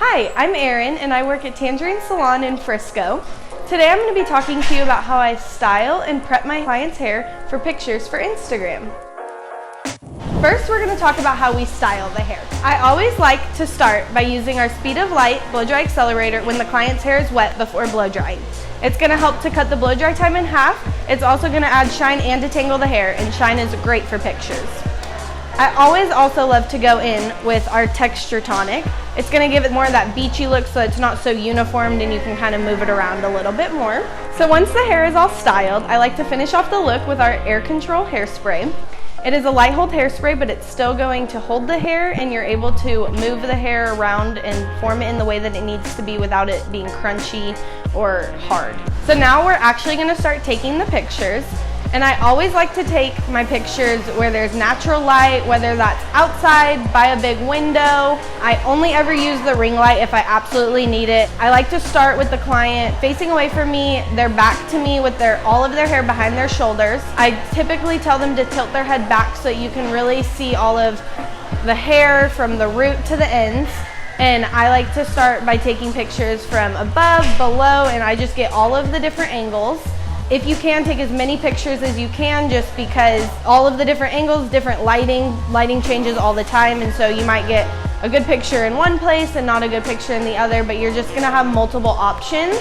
Hi, I'm Erin and I work at Tangerine Salon in Frisco. Today I'm going to be talking to you about how I style and prep my clients' hair for pictures for Instagram. First, we're going to talk about how we style the hair. I always like to start by using our Speed of Light blow dry accelerator when the client's hair is wet before blow drying. It's going to help to cut the blow dry time in half. It's also going to add shine and detangle the hair, and shine is great for pictures. I always also love to go in with our Texture Tonic. It's going to give it more of that beachy look so it's not so uniformed and you can kind of move it around a little bit more. So once the hair is all styled, I like to finish off the look with our Air Control hairspray. It is a light hold hairspray, but it's still going to hold the hair and you're able to move the hair around and form it in the way that it needs to be without it being crunchy or hard. So now we're actually going to start taking the pictures. And I always like to take my pictures where there's natural light, whether that's outside, by a big window. I only ever use the ring light if I absolutely need it. I like to start with the client facing away from me, their back to me with all of their hair behind their shoulders. I typically tell them to tilt their head back so you can really see all of the hair from the root to the ends. And I like to start by taking pictures from above, below, and I just get all of the different angles. If you can, take as many pictures as you can, just because all of the different angles, different lighting changes all the time, and so you might get a good picture in one place and not a good picture in the other, but you're just gonna have multiple options.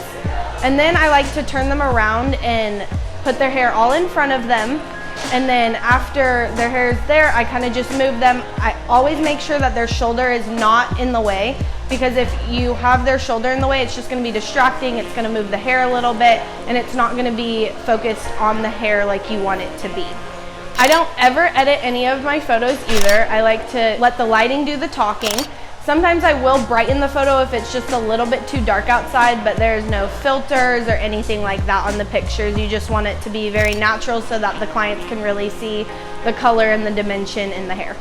And then I like to turn them around and put their hair all in front of them. And then after their hair is there, I kind of just move them. I always make sure that their shoulder is not in the way, because if you have their shoulder in the way, it's just going to be distracting. It's going to move the hair a little bit, and it's not going to be focused on the hair like you want it to be. I don't ever edit any of my photos either. I like to let the lighting do the talking. Sometimes I will brighten the photo if it's just a little bit too dark outside, but there's no filters or anything like that on the pictures. You just want it to be very natural so that the clients can really see the color and the dimension in the hair.